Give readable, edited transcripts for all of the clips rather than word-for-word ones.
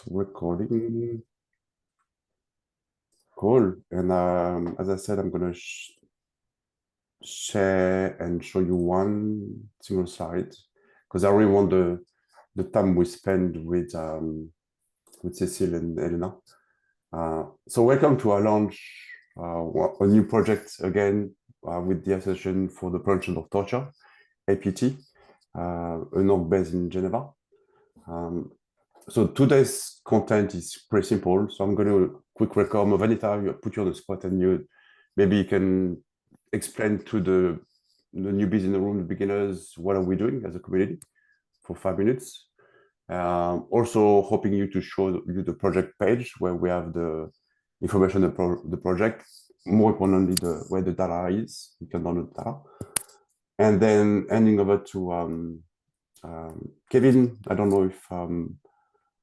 recording. Cool. And as I said, I'm going to share and show you one single slide because I really want the time we spend with Cecile and Elena. So welcome to our launch, a new project again with the Association for the Prevention of Torture, APT, an org based in Geneva. So today's content is pretty simple. So I'm going to quick welcome Vanita, put you on the spot, and maybe you can explain to the newbies in the room, the beginners, what are we doing as a community for 5 minutes. Also hoping you to show you the project page where we have the information about the project, more importantly, where the data is, you can download the data. And then handing over to Kevin. I don't know if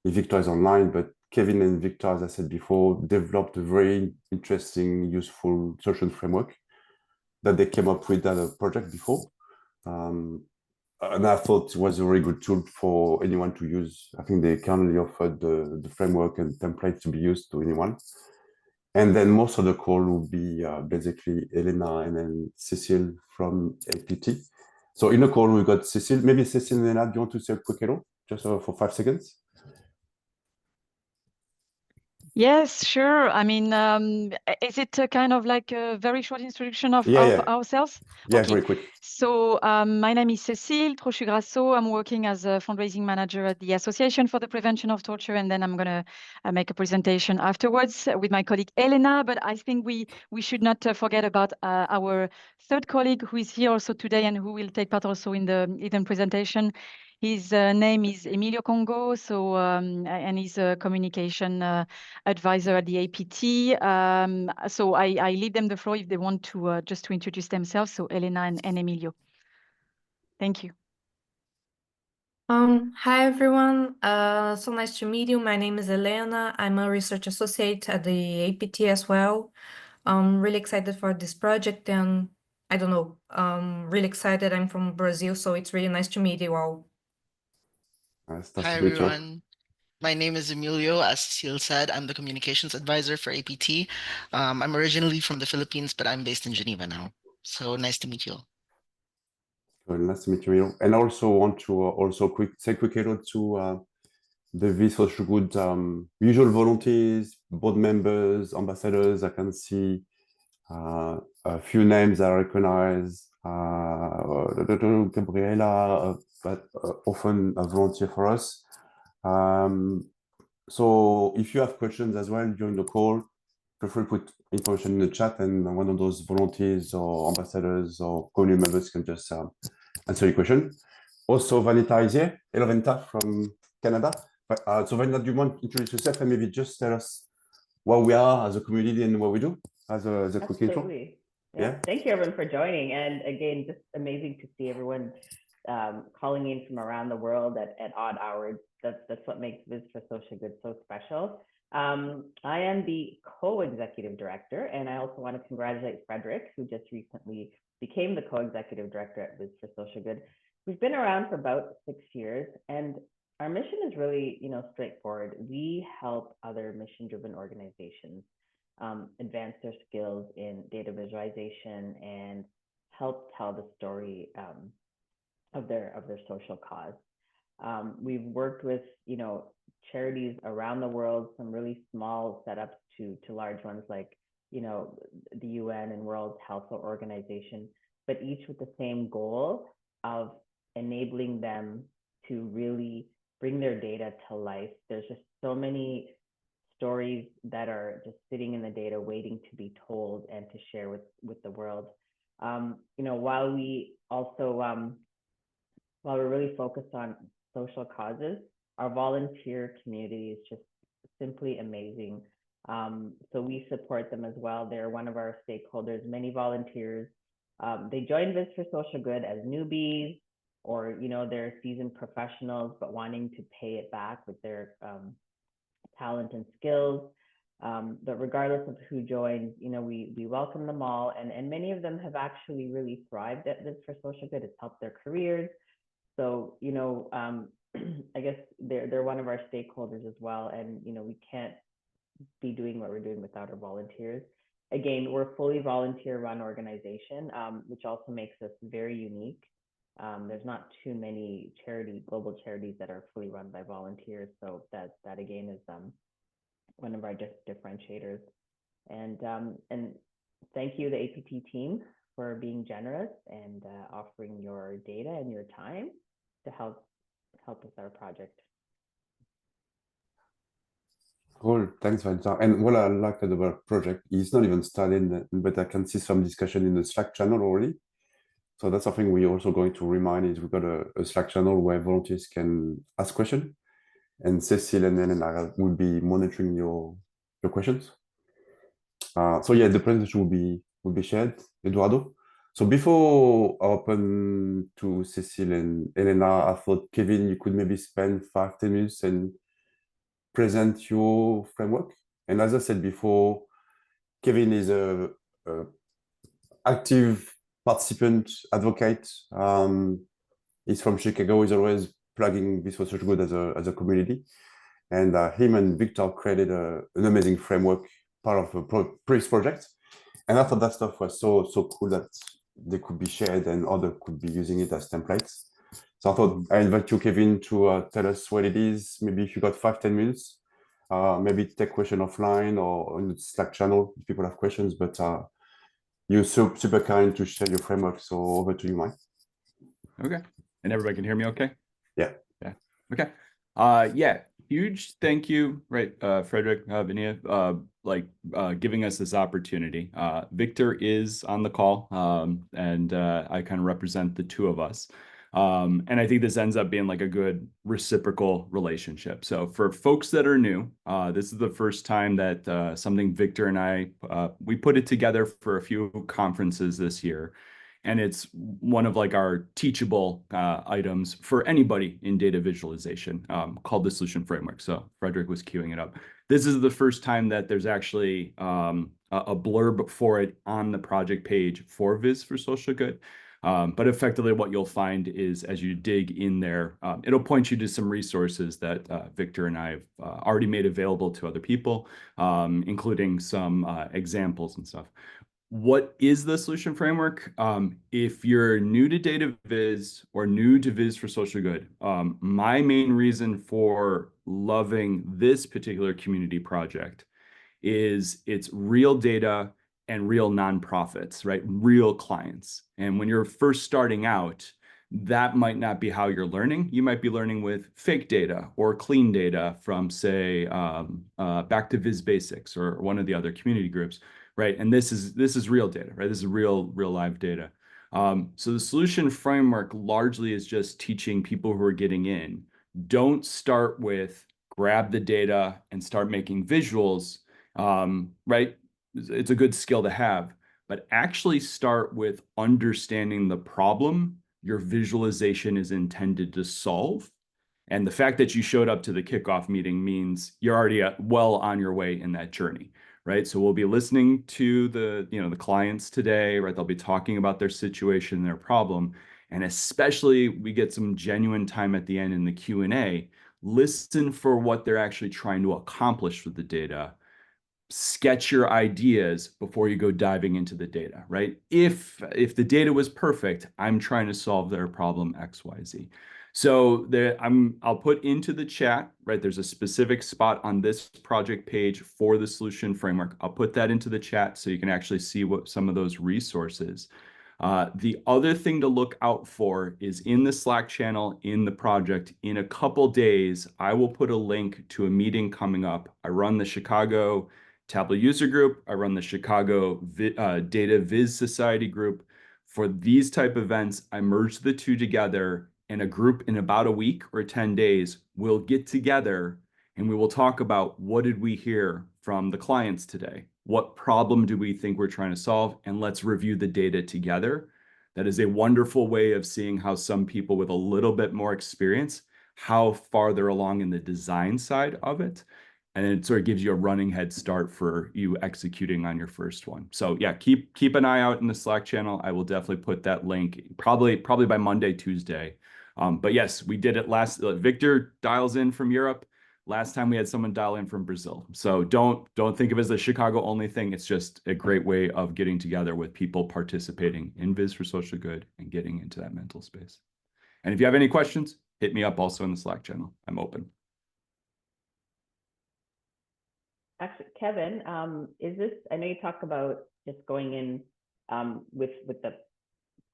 Victor is online, but Kevin and Victor, as I said before, developed a very interesting, useful social framework that they came up with at a project before. And I thought it was a very good tool for anyone to use. I think they kindly offered the framework and template to be used to anyone. And then most of the call will be basically Elena and then Cecile from APT. So in the call, we've got Cecile. Maybe Cecile and Elena, do you want to say a quick hello, just for 5 seconds? Yes, sure. I mean, is it kind of like a very short introduction of ourselves? Yeah, okay. Very quick. So my name is Cécile Trochu-Grasso. I'm working as a fundraising manager at the Association for the Prevention of Torture, and then I'm going to make a presentation afterwards with my colleague Elena. But I think we should not forget about our third colleague who is here also today and who will take part also in the event presentation. His name is Emilio Congo, so and he's a communication advisor at the APT. So I leave them the floor if they want to just to introduce themselves. So Elena and Emilio. Thank you. Hi everyone. So nice to meet you. My name is Elena. I'm a research associate at the APT as well. I'm really excited for this project, and I don't know, really excited. I'm from Brazil, so it's really nice to meet you all. Hi everyone. My name is Emilio. As Cecile said, I'm the communications advisor for APT. I'm originally from the Philippines, but I'm based in Geneva now. So nice to meet you all. Well, nice to meet you. And I also want to say quick hello to the This Social Good usual volunteers, board members, ambassadors. I can see a few names I recognize. Gabriela, but often a volunteer for us. So if you have questions as well during the call, feel free to put information in the chat, and one of those volunteers or ambassadors or community members can just answer your question. Also, Vanita is here. Hello, Vanita from Canada. So Vanita, do you want to introduce yourself and maybe just tell us what we are as a community and what we do as a quick intro? Yeah. Thank you everyone for joining. And again, just amazing to see everyone calling in from around the world at odd hours. That's what makes Viz for Social Good so special. I am the co-executive director, and I also want to congratulate Frederick, who just recently became the co-executive director at Viz for Social Good. We've been around for about 6 years, and our mission is really, straightforward. We help other mission-driven organizations advance their skills in data visualization and help tell the story of their social cause. We've worked with charities around the world, some really small setups to large ones like the UN and World Health Organization, but each with the same goal of enabling them to really bring their data to life. There's just so many stories that are just sitting in the data waiting to be told and to share with the world. While we also while we're really focused on social causes, our volunteer community is just simply amazing. So we support them as well. They're one of our stakeholders. Many volunteers, they joined Viz for Social Good as newbies, or they're seasoned professionals but wanting to pay it back with their talent and skills. But regardless of who joins, we welcome them all, and many of them have actually really thrived at Viz for Social Good. It's helped their careers. So I guess they're one of our stakeholders as well, and we can't be doing what we're doing without our volunteers. Again, we're a fully volunteer-run organization, which also makes us very unique. There's not too many global charities that are fully run by volunteers, so that again is one of our differentiators. And thank you, the APT team, for being generous and offering your data and your time to help us our project. Cool, thanks, Vanessa. And what I like about the project, it's not even started, but I can see some discussion in the Slack channel already. So that's something we're also going to remind is we've got a Slack channel where volunteers can ask questions, and Cecile and Elena will be monitoring your questions. So yeah, the presentation will be shared, Eduardo. So before I open to Cecile and Elena, I thought, Kevin, you could maybe spend 5-10 minutes and present your framework. And as I said before, Kevin is a active participant, advocate. He's from Chicago. He's always plugging this for social good as a community. And him and Victor created an amazing framework, part of a previous project. And I thought that stuff was so cool that they could be shared and others could be using it as templates. So I thought I invite you, Kevin, to tell us what it is. Maybe if you got 5-10 minutes, maybe take question offline or on the Slack channel if people have questions. But you're super kind to share your framework. So over to you, Mike. Okay. And everybody can hear me okay? Yeah. Yeah. Okay. Yeah. Huge thank you, right, Frederick, Vinia, giving us this opportunity. Victor is on the call, and I kind of represent the two of us. And I think this ends up being like a good reciprocal relationship. So for folks that are new, this is the first time that something Victor and I, we put it together for a few conferences this year. And it's one of like our teachable items for anybody in data visualization called the solution framework. So Frederick was queuing it up. This is the first time that there's actually a blurb for it on the project page for Viz for Social Good. But effectively what you'll find is as you dig in there, it'll point you to some resources that Victor and I have already made available to other people, including some examples and stuff. What is the solution framework? If you're new to data viz or new to Viz for Social Good, my main reason for loving this particular community project is it's real data and real nonprofits, right? Real clients. And when you're first starting out, that might not be how you're learning. You might be learning with fake data or clean data from, say, Back to Viz Basics or one of the other community groups, right? And this is real data, right? This is real live data. So the solution framework largely is just teaching people who are getting in. Don't start with grab the data and start making visuals, right? It's a good skill to have, but actually start with understanding the problem your visualization is intended to solve. And the fact that you showed up to the kickoff meeting means you're already well on your way in that journey, right? So we'll be listening to the clients today, right? They'll be talking about their situation, their problem, and especially we get some genuine time at the end in the Q&A. Listen for what they're actually trying to accomplish with the data. Sketch your ideas before you go diving into the data, right? If the data was perfect, I'm trying to solve their problem XYZ. So I'll put into the chat, right? There's a specific spot on this project page for the solution framework. I'll put that into the chat so you can actually see what some of those resources. The other thing to look out for is in the Slack channel in the project. In a couple days, I will put a link to a meeting coming up. I run the Chicago Tableau user group. I run the Chicago Data Viz Society group. For these type events, I merge the two together, and a group in about a week or 10 days will get together and we will talk about what did we hear from the clients today? What problem do we think we're trying to solve? And let's review the data together. That is a wonderful way of seeing how some people with a little bit more experience, how far they're along in the design side of it. And it sort of gives you a running head start for you executing on your first one. So yeah, keep an eye out in the Slack channel. I will definitely put that link probably by Monday, Tuesday. But yes, we did it last. Victor dials in from Europe. Last time we had someone dial in from Brazil. So don't think of it as a Chicago only thing. It's just a great way of getting together with people participating in Viz for Social Good and getting into that mental space. And if you have any questions, hit me up also in the Slack channel. I'm open. Actually, Kevin, is this, I know you talk about just going in with the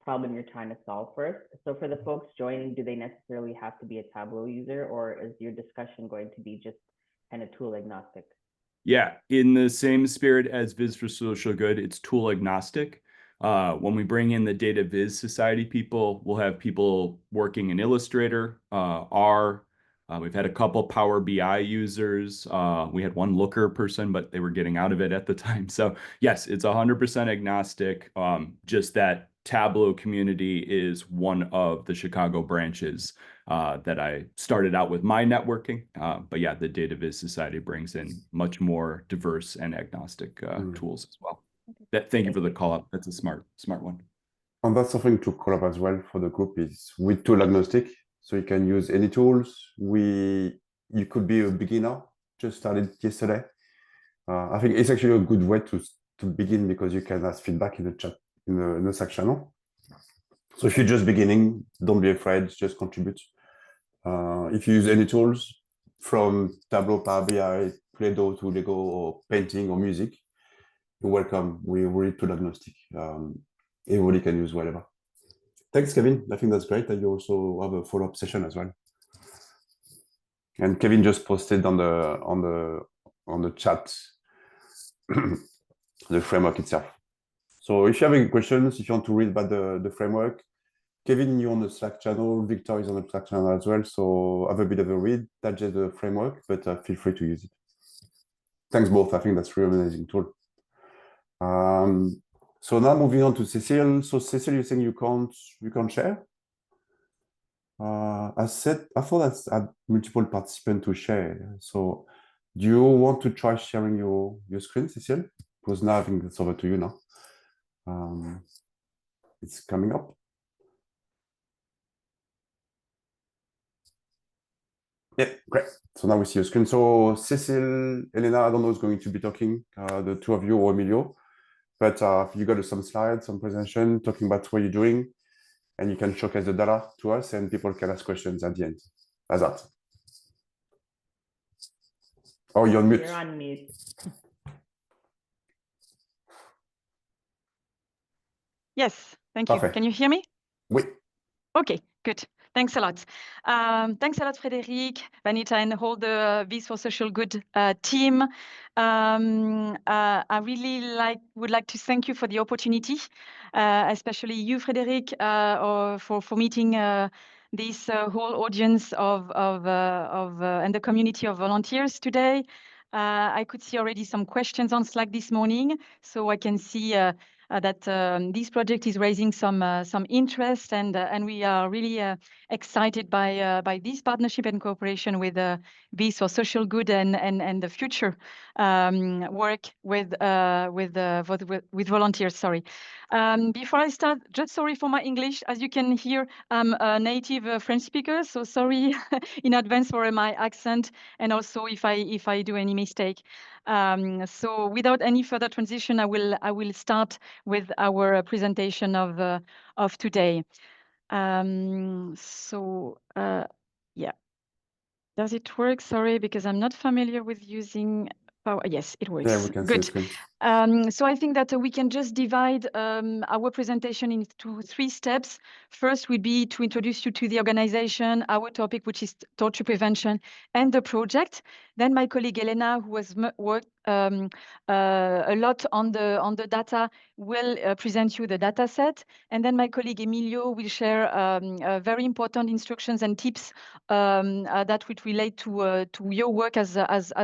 problem you're trying to solve first. So for the folks joining, do they necessarily have to be a Tableau user, or is your discussion going to be just kind of tool agnostic? Yeah, in the same spirit as Viz for Social Good, it's tool agnostic. When we bring in the Data Viz Society people, we'll have people working in Illustrator, R. We've had a couple Power BI users. We had one Looker person, but they were getting out of it at the time. So yes, it's 100% agnostic. Just that Tableau community is one of the Chicago branches that I started out with my networking. But yeah, the Data Viz Society brings in much more diverse and agnostic tools as well. Thank you for the call up. That's a smart one. And that's something to call up as well for the group is with tool agnostic. So you can use any tools. You could be a beginner, just started yesterday. I think it's actually a good way to begin because you can ask feedback in the chat, in the Slack channel. So if you're just beginning, don't be afraid, just contribute. If you use any tools from Tableau, Power BI, Play-Doh to Lego or painting or music, you're welcome. We're really tool agnostic. Everybody can use whatever. Thanks, Kevin. I think that's great that you also have a follow-up session as well. And Kevin just posted on the chat the framework itself. So if you have any questions, if you want to read about the framework, Kevin, you're on the Slack channel. Victor is on the Slack channel as well. So have a bit of a read, digest the framework, but feel free to use it. Thanks both. I think that's really amazing tool. So now moving on to Cecile. So Cecile, you're saying you can't share? I thought I had multiple participants to share. So do you want to try sharing your screen, Cecile? Because now I think it's over to you now. It's coming up. Yeah, great. So now we see your screen. So Cecile, Elena, I don't know who's going to be talking, the two of you or Emilio, but you got some slides, some presentation talking about what you're doing, and you can showcase the data to us and people can ask questions at the end. How's that? Oh, you're on mute. You're on mute. Yes, thank you. Perfect. Can you hear me? Oui. Okay, good. Thanks a lot. Thanks a lot, Frédéric, Vanita, and the whole Viz for Social Good team. I really would like to thank you for the opportunity, especially you, Frédéric, for meeting this whole audience and the community of volunteers today. I could see already some questions on Slack this morning, so I can see that this project is raising some interest, and we are really excited by this partnership and cooperation with Viz for Social Good and the future work with volunteers. Sorry. Before I start, just sorry for my English. As you can hear, I'm a native French speaker, so sorry in advance for my accent, and also if I do any mistake. So without any further transition, I will start with our presentation of today. Yeah, does it work? Sorry, because I'm not familiar with using Power. Yes, it works. Yeah, we can Good. see the screen. So I think that we can just divide our presentation into 3 steps. First would be to introduce you to the organization, our topic, which is torture prevention, and the project. Then my colleague Elena, who has worked a lot on the data, will present you the data set. And then my colleague Emilio will share very important instructions and tips that would relate to your work as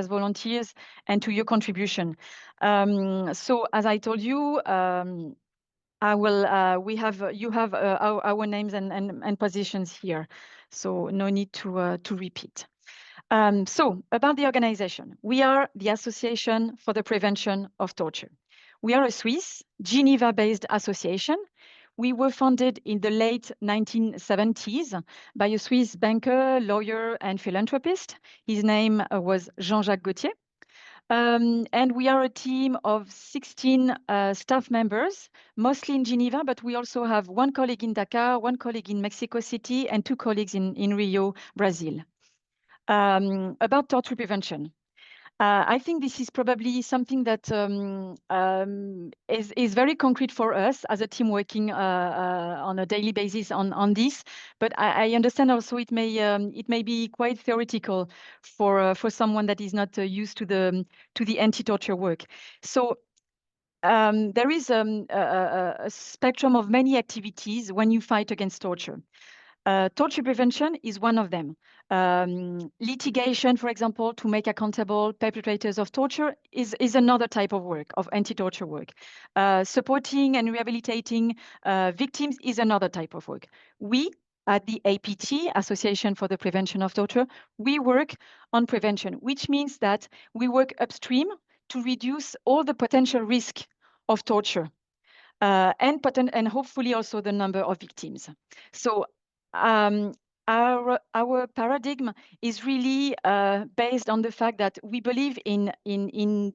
volunteers and to your contribution. So as I told you, you have our names and positions here, so no need to repeat. So about the organization, we are the Association for the Prevention of Torture. We are a Swiss, Geneva-based association. We were founded in the late 1970s by a Swiss banker, lawyer, and philanthropist. His name was Jean-Jacques Gauthier. And we are a team of 16 staff members, mostly in Geneva, but we also have one colleague in Dakar, one colleague in Mexico City, and 2 colleagues in Rio, Brazil. About torture prevention. I think this is probably something that is very concrete for us as a team working on a daily basis on this. But I understand also it may be quite theoretical for someone that is not used to the anti-torture work. So there is a spectrum of many activities when you fight against torture. Torture prevention is one of them. Litigation, for example, to make accountable perpetrators of torture is another type of work, of anti-torture work. Supporting and rehabilitating victims is another type of work. We, at the APT, Association for the Prevention of Torture, we work on prevention, which means that we work upstream to reduce all the potential risk of torture and hopefully also the number of victims. So our paradigm is really based on the fact that we believe in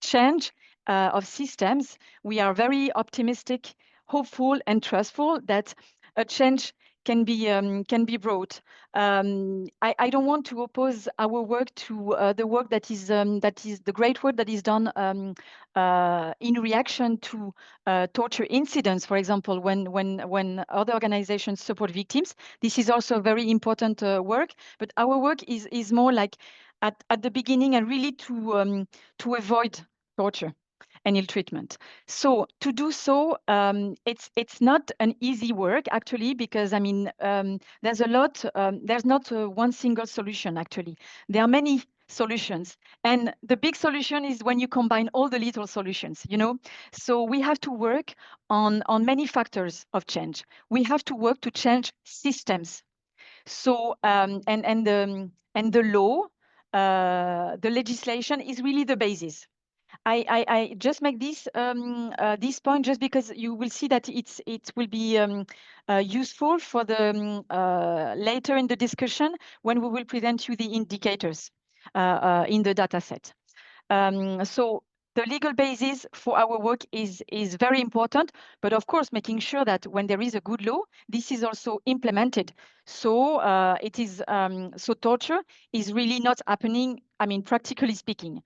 change of systems. We are very optimistic, hopeful, and trustful that a change can be brought. I don't want to oppose our work to the work that is the great work that is done in reaction to torture incidents. For example, when other organizations support victims, this is also very important work. But our work is more like at the beginning and really to avoid torture and ill treatment. So to do so, it's not an easy work actually, because I mean there's a lot. There's not one single solution actually. There are many solutions, and the big solution is when you combine all the little solutions. You know, so we have to work on many factors of change. We have to work to change systems. So and the law, the legislation is really the basis. I just make this point just because you will see that it will be useful for the later in the discussion when we will present you the indicators in the data set. So the legal basis for our work is very important, but of course making sure that when there is a good law, this is also implemented. So it is so torture is really not happening. I mean, practically speaking.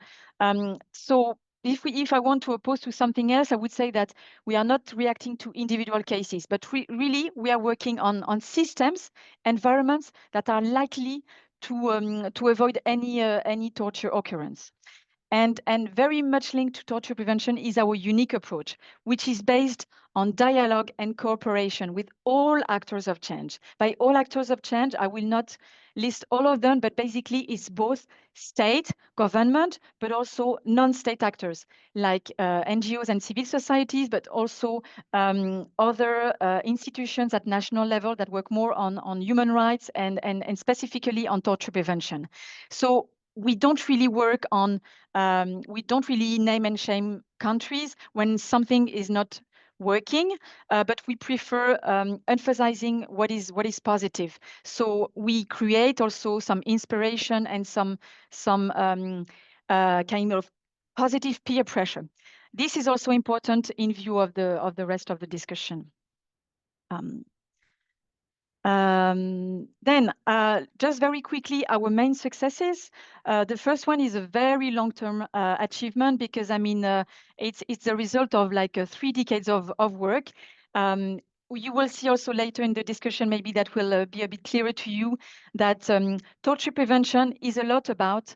So if I want to oppose to something else, I would say that we are not reacting to individual cases, but really we are working on systems, environments that are likely to avoid any torture occurrence. And very much linked to torture prevention is our unique approach, which is based on dialogue and cooperation with all actors of change. By all actors of change, I will not list all of them, but basically it's both state, government, but also non-state actors like NGOs and civil societies, but also other institutions at national level that work more on human rights and specifically on torture prevention. So we don't really work on, we don't really name and shame countries when something is not working, but we prefer emphasizing what is positive. So we create also some inspiration and some kind of positive peer pressure. This is also important in view of the rest of the discussion. Then just very quickly, our main successes. The first one is a very long-term achievement because I mean it's the result of like 3 decades of work. You will see also later in the discussion, maybe that will be a bit clearer to you, that torture prevention is a lot about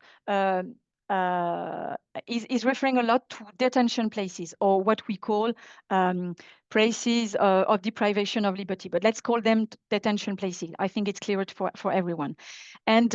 is referring a lot to detention places, or what we call places of deprivation of liberty, but let's call them detention places. I think it's clearer for everyone. And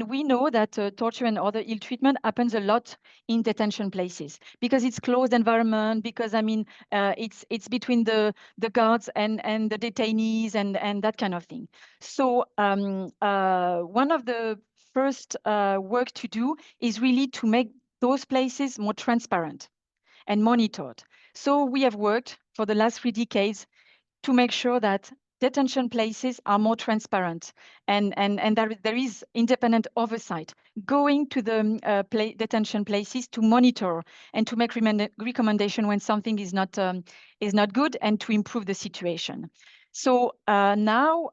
we know that torture and other ill treatment happens a lot in detention places because it's closed environment, because I mean it's between the guards and the detainees and that kind of thing. So one of the first work to do is really to make those places more transparent and monitored. So we have worked for the last 3 decades to make sure that detention places are more transparent and there is independent oversight going to the detention places to monitor and to make recommendation when something is not good and to improve the situation. So now,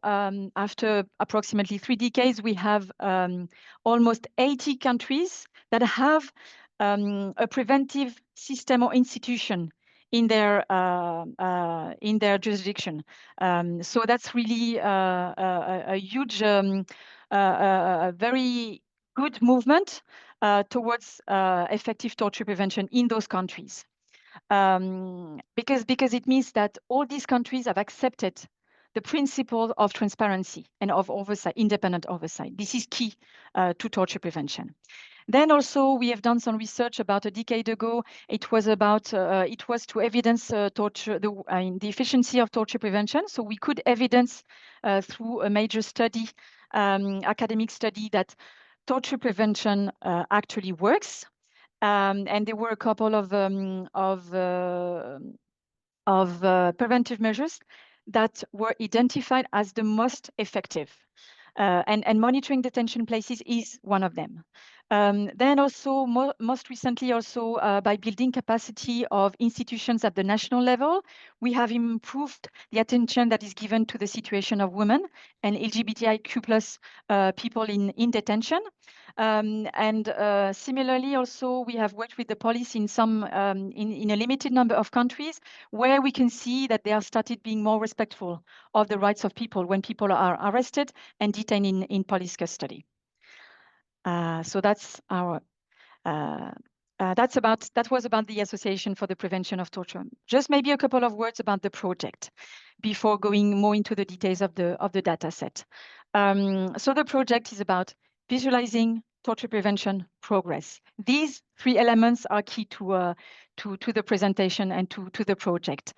after approximately 3 decades, we have almost 80 countries that have a preventive system or institution in their jurisdiction. So that's really a huge, very good movement towards effective torture prevention in those countries. Because it means that all these countries have accepted the principle of transparency and of oversight, independent oversight. This is key to torture prevention. Then also we have done some research about a decade ago. It was about it was to evidence torture, the efficiency of torture prevention. So we could evidence through a major study, academic study, that torture prevention actually works. And there were a couple of preventive measures that were identified as the most effective. And monitoring detention places is one of them. Then also, most recently also, by building capacity of institutions at the national level, we have improved the attention that is given to the situation of women and LGBTIQ+ people in detention. And similarly, also, we have worked with the police in some in a limited number of countries where we can see that they have started being more respectful of the rights of people when people are arrested and detained in police custody. So that's our that was about the Association for the Prevention of Torture. Just maybe a couple of words about the project before going more into the details of the data set. So the project is about visualizing torture prevention progress. These 3 elements are key to the presentation and to the project.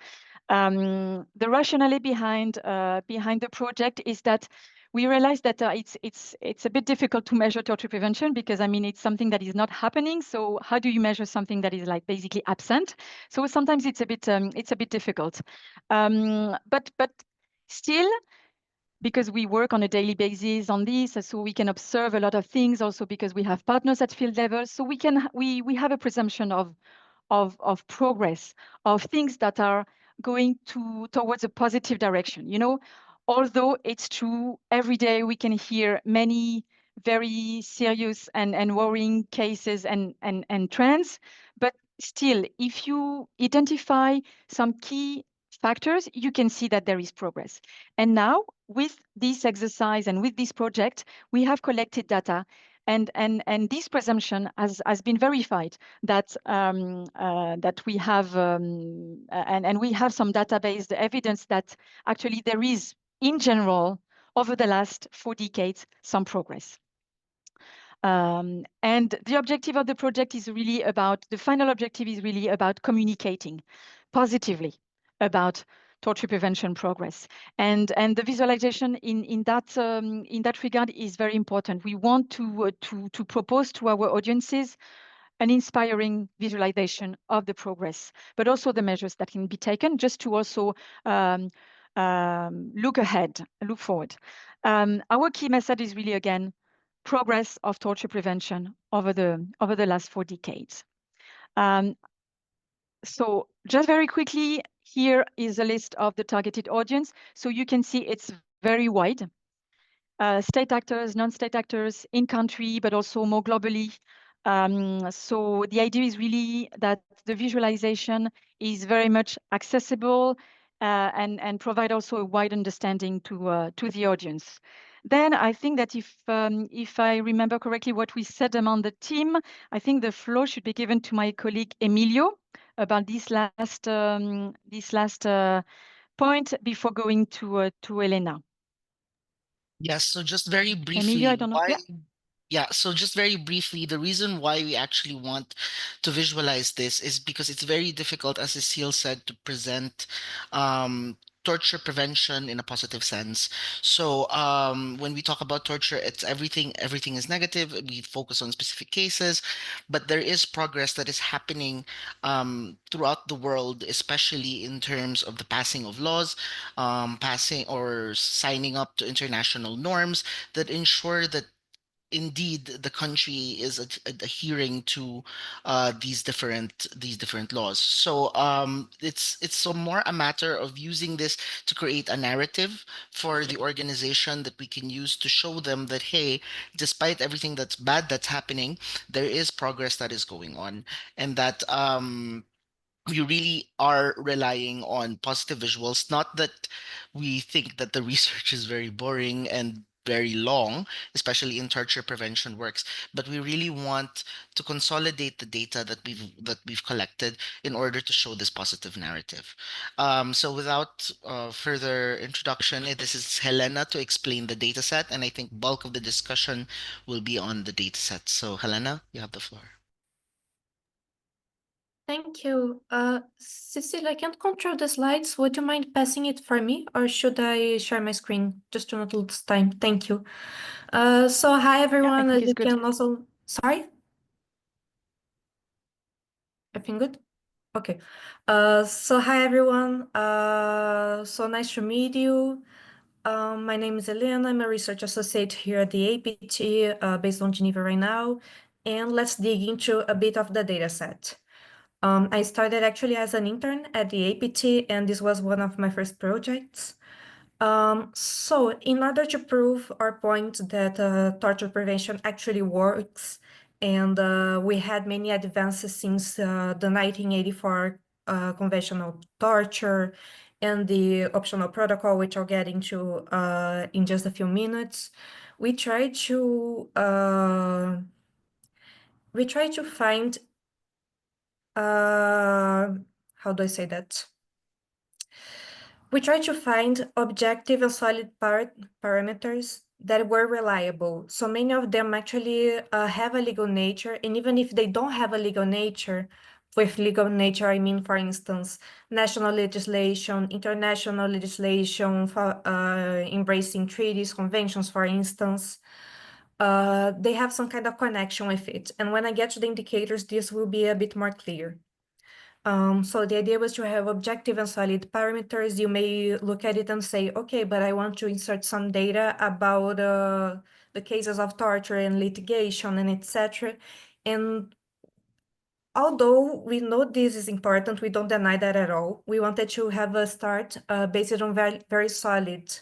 The rationale behind the project is that we realized that it's a bit difficult to measure torture prevention because, I mean, it's something that is not happening. So how do you measure something that is like basically absent? So sometimes it's a bit difficult. But still, because we work on a daily basis on this, so we can observe a lot of things. Also because we have partners at field level, so we have a presumption of progress, of things that are going towards a positive direction. You know, although it's true, every day we can hear many very serious and worrying cases and trends, but still, if you identify some key factors, you can see that there is progress. And now, with this exercise and with this project, we have collected data, and this presumption has been verified that that we have and we have some database evidence that actually there is, in general, over the last 4 decades, some progress. And the objective of the project is really about, the final objective is really about communicating positively about torture prevention progress. And the visualization in that regard is very important. We want to propose to our audiences an inspiring visualization of the progress, but also the measures that can be taken just to also look ahead, look forward. Our key message is really, again, progress of torture prevention over the last 4 decades. So just very quickly, here is a list of the targeted audience. So you can see it's very wide. State actors, non-state actors, in country, but also more globally. So the idea is really that the visualization is very much accessible and provide also a wide understanding to the audience. Then I think that if I remember correctly what we said among the team, I think the floor should be given to my colleague Emilio about this last point before going to Elena. Yes, so just very briefly, Emilio, I don't know. Yeah, so just very briefly, the reason why we actually want to visualize this is because it's very difficult, as Cecile said, to present torture prevention in a positive sense. So when we talk about torture, it's everything is negative. We focus on specific cases, but there is progress that is happening throughout the world, especially in terms of the passing of laws, passing or signing up to international norms that ensure that indeed the country is adhering to these different laws. So it's more a matter of using this to create a narrative for the organization that we can use to show them that, hey, despite everything that's bad that's happening, there is progress that is going on, and that we really are relying on positive visuals. Not that we think that the research is very boring and very long, especially in torture prevention works, but we really want to consolidate the data that we've collected in order to show this positive narrative. So without further introduction, this is Helena to explain the data set, and I think bulk of the discussion will be on the data set. So Helena, you have the floor. Thank you. Cecile, I can't control the slides. Would you mind passing it for me, or should I share my screen just to not lose time? Thank you. So hi everyone. think As it's you good. can also, sorry? Everything good? Okay. So hi everyone. So nice to meet you. My name is Elena. I'm a research associate here at the APT, based on Geneva right now. And let's dig into a bit of the data set. I started actually as an intern at the APT, and this was one of my first projects. So in order to prove our point that torture prevention actually works, and we had many advances since the 1984 Convention on Torture and the optional protocol, which I'll get into in just a few minutes, we try to find how do I say that? We try to find objective and solid parameters that were reliable. So many of them actually have a legal nature, and even if they don't have a legal nature, with legal nature, I mean, for instance, national legislation, international legislation, for, embracing treaties, conventions, for instance, they have some kind of connection with it. And when I get to the indicators, this will be a bit more clear. So the idea was to have objective and solid parameters. You may look at it and say, okay, but I want to insert some data about the cases of torture and litigation and etc. And although we know this is important, we don't deny that at all. We wanted to have a start based on very, very solid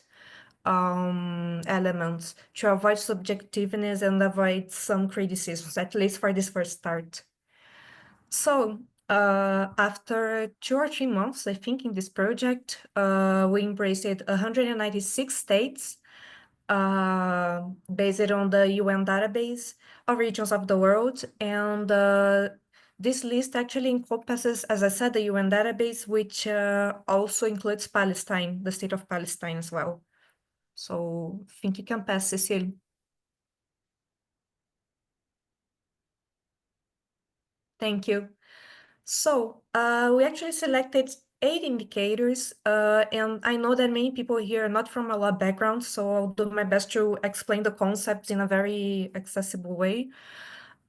elements to avoid subjectiveness and avoid some criticisms, at least for this first start. So after 2 or 3 months, I think, in this project, we embraced 196 states based on the UN database of regions of the world. And this list actually encompasses, as I said, the UN database, which also includes Palestine, the state of Palestine as well. So I think you can pass, Cecile. Thank you. So we actually selected 8 indicators, and I know that many people here are not from a law background, so I'll do my best to explain the concepts in a very accessible way.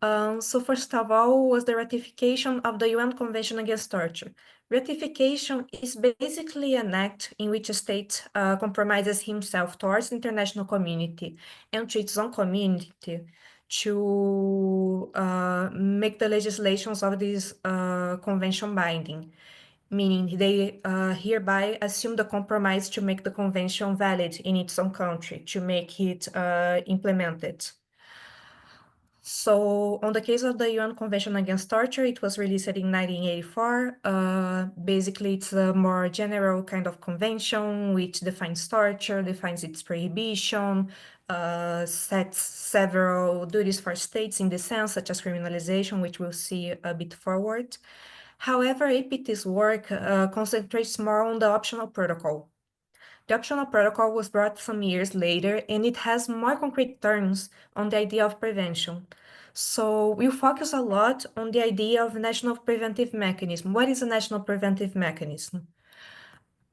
So first of all was the ratification of the UN Convention Against Torture. Ratification is basically an act in which a state compromises himself towards the international community and to its own community to make the legislations of this convention binding, meaning they hereby assume the compromise to make the convention valid in its own country, to make it implemented. So on the case of the UN Convention Against Torture, it was released in 1984. Basically, it's a more general kind of convention which defines torture, defines its prohibition, sets several duties for states in this sense, such as criminalization, which we'll see a bit forward. However, APT's work concentrates more on the optional protocol. The optional protocol was brought some years later, and it has more concrete terms on the idea of prevention. So we'll focus a lot on the idea of national preventive mechanism. What is a national preventive mechanism?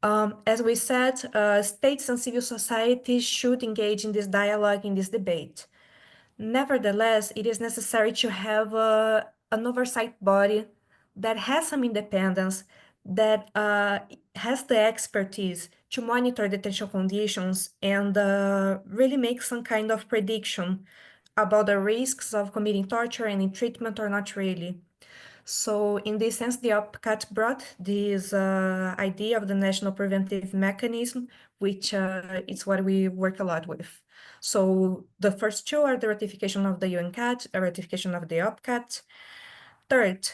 As we said, states and civil society should engage in this dialogue, in this debate. Nevertheless, it is necessary to have an oversight body that has some independence, that has the expertise to monitor detention conditions and really make some kind of prediction about the risks of committing torture and treatment or not really. So in this sense, the APT brought this idea of the National Preventive Mechanism, which is what we work a lot with. So the first two are the ratification of the UNCAT, a ratification of the APT. Third,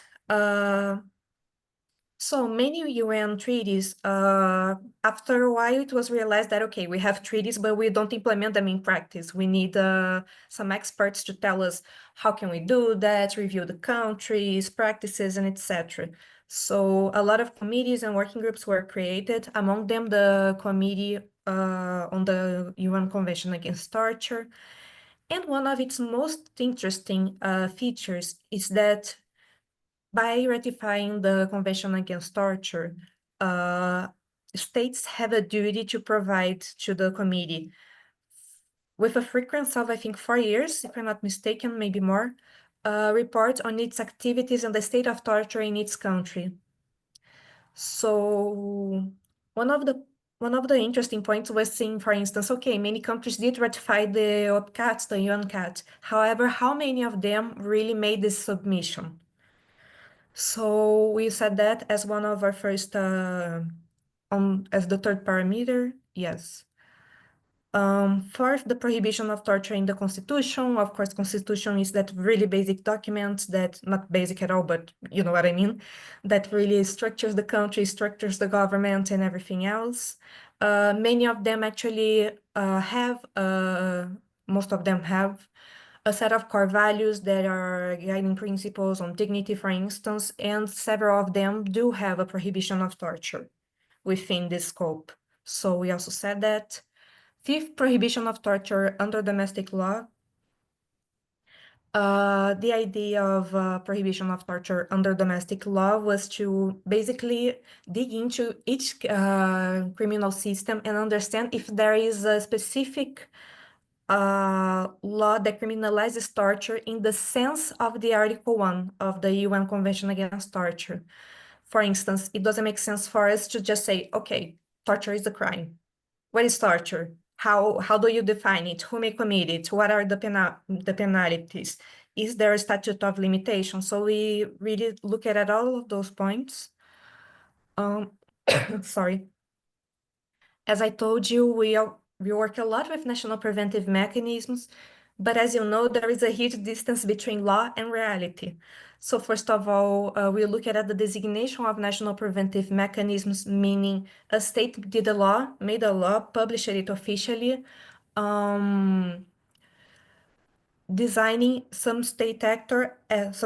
so many UN treaties, after a while, it was realized that, okay, we have treaties, but we don't implement them in practice. We need some experts to tell us how can we do that, review the countries, practices, and etc. So a lot of committees and working groups were created, among them the Committee on the UN Convention Against Torture. And one of its most interesting features is that by ratifying the Convention Against Torture, states have a duty to provide to the committee with a frequency of, I think, 4 years, if I'm not mistaken, maybe more, report on its activities and the state of torture in its country. So one of the interesting points was seeing, for instance, okay, many countries did ratify the OPCAT, the UNCAT. However, how many of them really made this submission? So we said that as one of our first, as the third parameter, yes. Fourth, the prohibition of torture in the Constitution. Of course, Constitution is that really basic document that, not basic at all, but you know what I mean, that really structures the country, structures the government and everything else. Many of them actually most of them have a set of core values that are guiding principles on dignity, for instance, and several of them do have a prohibition of torture within this scope. So we also said that. Fifth, prohibition of torture under domestic law. The idea of prohibition of torture under domestic law was to basically dig into each criminal system and understand if there is a specific law that criminalizes torture in the sense of the Article 1 of the UN Convention Against Torture. For instance, it doesn't make sense for us to just say, okay, torture is a crime. What is torture? How do you define it? Who may commit it? What are the penalties? Is there a statute of limitation? So we really look at all of those points. Sorry. As I told you, we work a lot with national preventive mechanisms, but as you know, there is a huge distance between law and reality. So first of all, we look at the designation of national preventive mechanisms, meaning a state did a law, made a law, published it officially, designing some actor as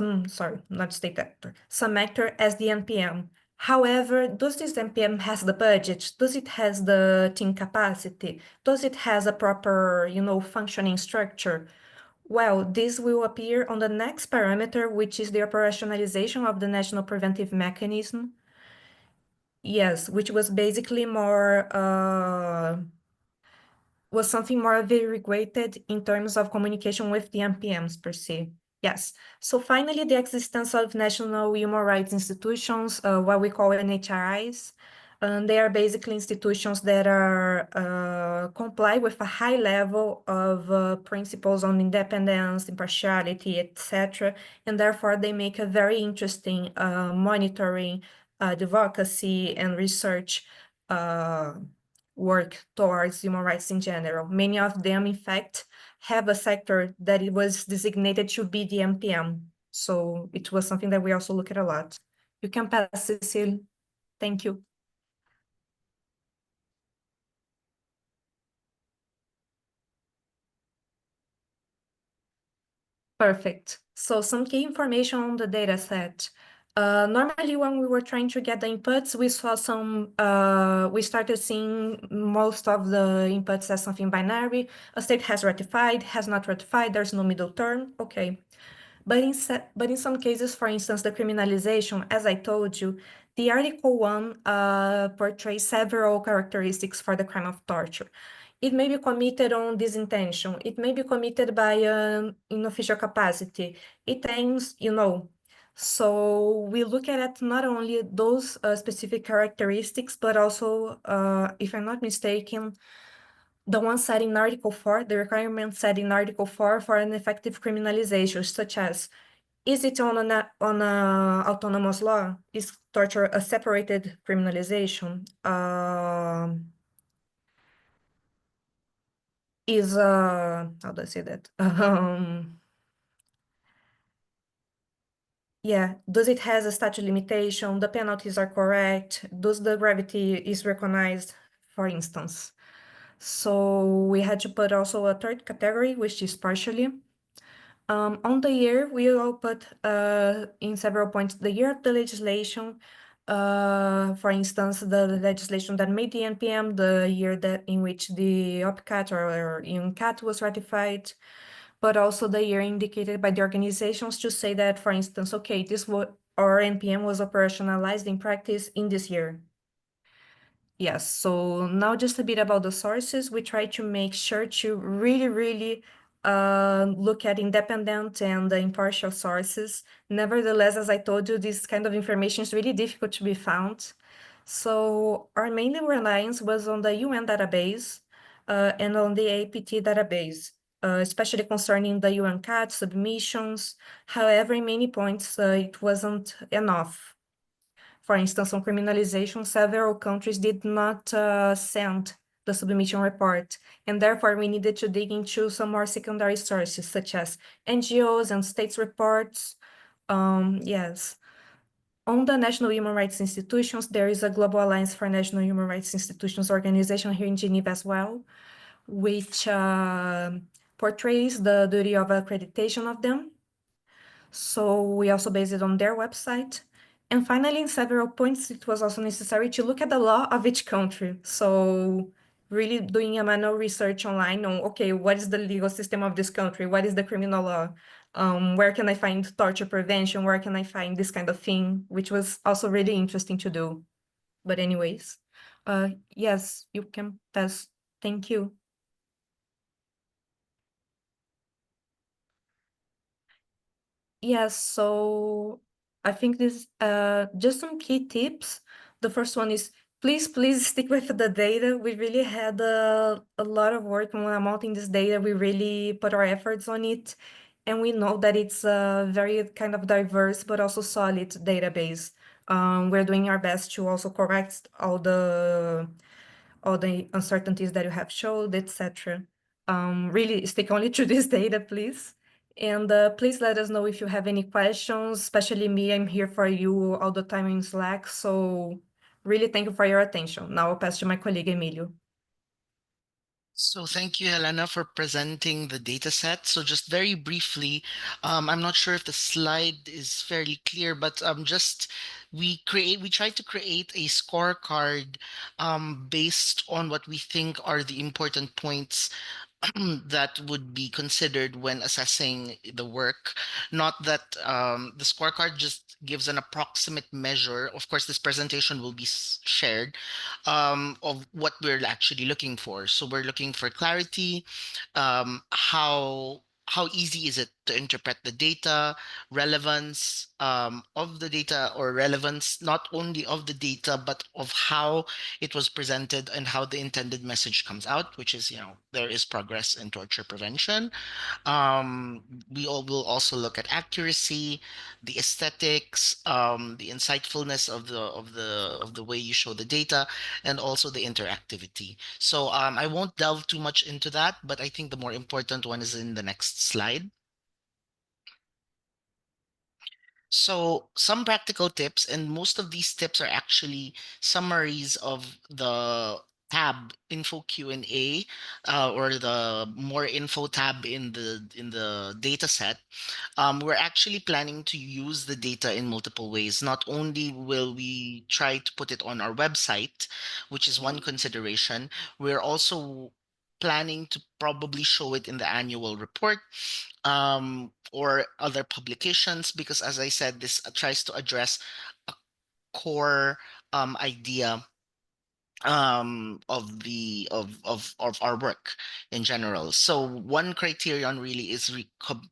the NPM. However, does this NPM has the budget? Does it has the team capacity? Does it has a proper, functioning structure? Well, this will appear on the next parameter, which is the operationalization of the national preventive mechanism. Yes, which was basically was something more averiguated in terms of communication with the NPMs per se. Yes. So finally, the existence of national human rights institutions, what we call NHRIs. They are basically institutions that are comply with a high level of principles on independence, impartiality, etc. And therefore, they make a very interesting monitoring, advocacy, and research work towards human rights in general. Many of them, in fact, have a sector that it was designated to be the NPM. So it was something that we also look at a lot. You can pass, Cecile. Thank you. Perfect. So some key information on the data set. Normally, when we were trying to get the inputs, we saw we started seeing most of the inputs as something binary. A state has ratified, has not ratified, there's no middle term. Okay. But in some cases, for instance, the criminalization, as I told you, the Article 1 portrays several characteristics for the crime of torture. It may be committed on disintention. It may be committed by an inofficial capacity. It aims, So we look at not only those specific characteristics, but also, if I'm not mistaken, the one set in Article 4, the requirement set in Article 4 for an effective criminalization, such as, is it on a autonomous law? Is torture a separated criminalization? How do I say that? Yeah, does it has a statute limitation? The penalties are correct? Does the gravity is recognized, for instance? So we had to put also a third category, which is partially. On the year, we will put in several points the year of the legislation. For instance, the legislation that made the NPM, the year that in which the OPCAT or UNCAT was ratified, but also the year indicated by the organizations to say that, for instance, okay, our NPM was operationalized in practice in this year. Yes, so now just a bit about the sources. We try to make sure to really look at independent and impartial sources. Nevertheless, as I told you, this kind of information is really difficult to be found. So our main reliance was on the UN database and on the APT database, especially concerning the UN CAT submissions. However, in many points, it wasn't enough. For instance, on criminalization, several countries did not send the submission report, and therefore we needed to dig into some more secondary sources, such as NGOs and states reports. Yes. On the National Human Rights Institutions, there is a Global Alliance for National Human Rights Institutions organization here in Geneva as well, which portrays the duty of accreditation of them. So we also based it on their website. And finally, in several points, it was also necessary to look at the law of each country. So really doing a manual research online on, okay, what is the legal system of this country? What is the criminal law? Where can I find torture prevention? Where can I find this kind of thing? Which was also really interesting to do. But anyways, yes, you can pass. Thank you. Yes, so I think this just some key tips. The first one is please stick with the data. We really had a lot of work on amounting this data. We really put our efforts on it, and we know that it's a very kind of diverse but also solid database. We're doing our best to also correct all the uncertainties that you have showed, etc. Really stick only to this data, please. And please let us know if you have any questions, especially me. I'm here for you all the time in Slack. So really thank you for your attention. Now I'll pass to my colleague, Emilio. So thank you, Helena, for presenting the data set. So just very briefly, I'm not sure if the slide is fairly clear, but we tried to create a scorecard based on what we think are the important points that would be considered when assessing the work. Not that the scorecard just gives an approximate measure. Of course, this presentation will be shared of what we're actually looking for. So we're looking for clarity, how easy is it to interpret the data, relevance of the data, or relevance not only of the data, but of how it was presented and how the intended message comes out, which is, there is progress in torture prevention. We will also look at accuracy, the aesthetics, the insightfulness of the way you show the data, and also the interactivity. So I won't delve too much into that, but I think the more important one is in the next slide. So some practical tips, and most of these tips are actually summaries of the tab info Q&A or the more info tab in the data set. We're actually planning to use the data in multiple ways. Not only will we try to put it on our website, which is one consideration, we're also planning to probably show it in the annual report or other publications, because as I said, this tries to address a core idea of our work in general. So one criterion really is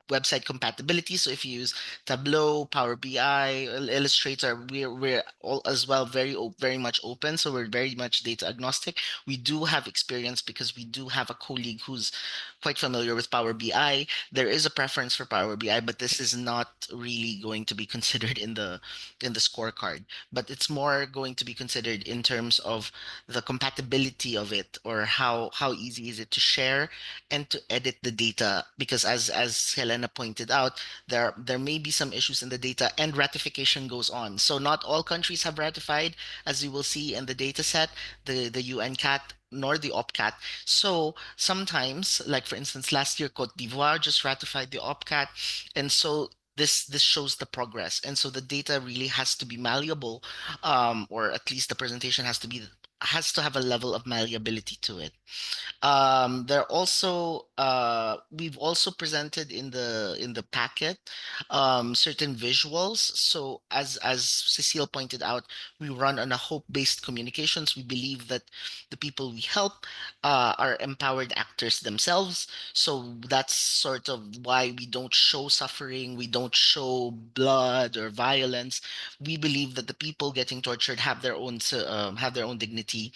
website compatibility. So if you use Tableau, Power BI, Illustrator, we're all as well very much open. So we're very much data agnostic. We do have experience because we do have a colleague who's quite familiar with Power BI. There is a preference for Power BI, but this is not really going to be considered in the scorecard. But it's more going to be considered in terms of the compatibility of it, or how easy is it to share and to edit the data, because as Helena pointed out, there may be some issues in the data, and ratification goes on. So not all countries have ratified, as you will see in the data set, the UNCAT nor the OPCAT. So sometimes, like for instance, last year Cote d'Ivoire just ratified the OPCAT, and so this shows the progress. And so the data really has to be malleable, or at least the presentation has to have a level of malleability to it. There also we've also presented in the packet certain visuals. So as Cecile pointed out, we run on a hope-based communications. We believe that the people we help are empowered actors themselves. So that's sort of why we don't show suffering, we don't show blood or violence. We believe that the people getting tortured have their own dignity,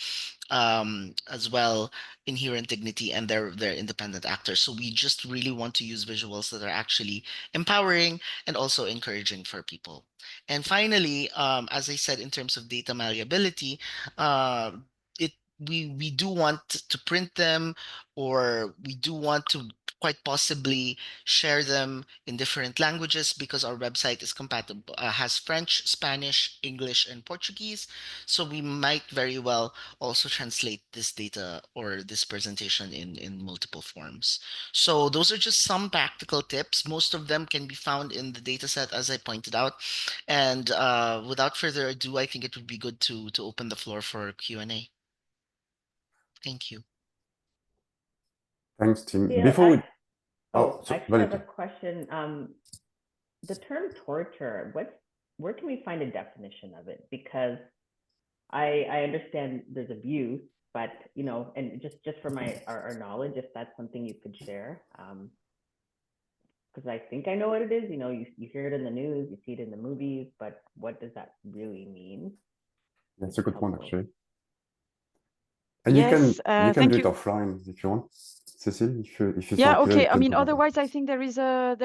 as well, inherent dignity, and they're independent actors. So we just really want to use visuals that are actually empowering and also encouraging for people. And finally, as I said, in terms of data malleability, we do want to print them, or we do want to quite possibly share them in different languages, because our website is compatible, has French, Spanish, English, and Portuguese. So we might very well also translate this data or this presentation in multiple forms. So those are just some practical tips. Most of them can be found in the data set, as I pointed out. And without further ado, I think it would be good to open the floor for Q&A. Thank you. Thanks, Tim. Yeah, Before we... I actually have a Valentine. question. The term torture, where can we find a definition of it? Because I understand there's abuse, but and just for our knowledge, if that's something you could share, because I think I know what it is. You hear it in the news, you see it in the movies, but what does that really mean? That's a good point, actually. And Yes, you can do it thank you. offline if you want, Cecile. If you Yeah, start okay. you I can mean, provide it. otherwise, I think there is a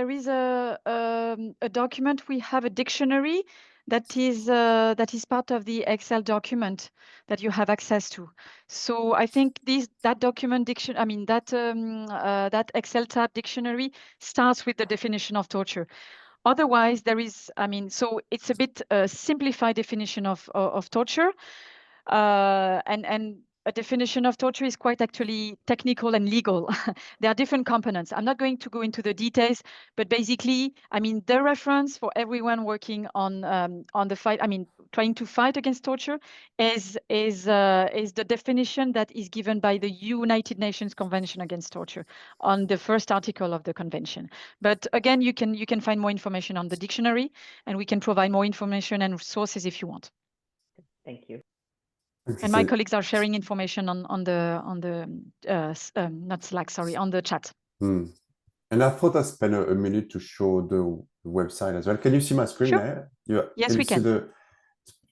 document. We have a dictionary that is part of the Excel document that you have access to. So I think that Excel tab dictionary starts with the definition of torture. Otherwise, there is, so it's a bit simplified definition of torture, and a definition of torture is quite actually technical and legal. There are different components. I'm not going to go into the details, but basically, the reference for everyone working on the fight, trying to fight against torture, is the definition that is given by the United Nations Convention Against Torture on the first article of the convention. But again, you can find more information on the dictionary, and we can provide more information and sources if you want. Thank you. And my colleagues are sharing information on the not Slack, sorry, on the chat. And I thought I spent a minute to show the website as well. Can you see my screen Sure. there? Yes, we can.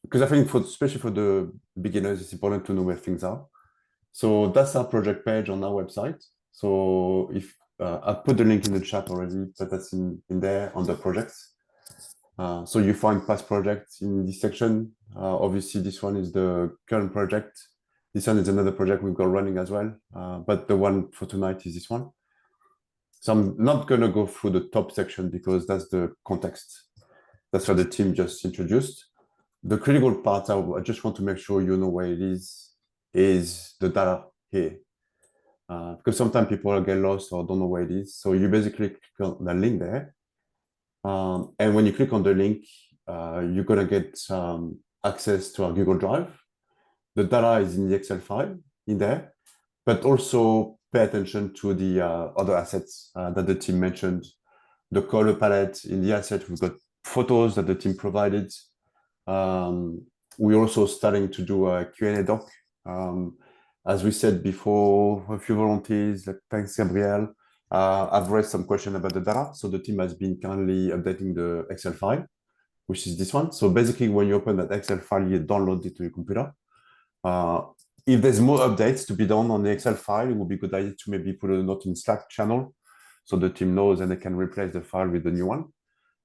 Because I think especially for the beginners, it's important to know where things are. So that's our project page on our website. So if I put the link in the chat already, but that's in there on the projects. So you find past projects in this section. Obviously, this one is the current project. This one is another project we've got running as well. But the one for tonight is this one. So I'm not going to go through the top section because that's the context. That's what the team just introduced. The critical part, I just want to make sure you know where it is the data here. Because sometimes people get lost or don't know where it is. So you basically click on the link there. And when you click on the link, you're going to get access to our Google Drive. The data is in the Excel file in there, but also pay attention to the other assets that the team mentioned. The color palette in the asset, we've got photos that the team provided. We're also starting to do a Q&A doc. As we said before, a few volunteers, like thanks, Gabriel, I've raised some questions about the data. So the team has been kindly updating the Excel file, which is this one. So basically, when you open that Excel file, you download it to your computer. If there's more updates to be done on the Excel file, it would be a good idea to maybe put a note in Slack channel so the team knows and they can replace the file with the new one.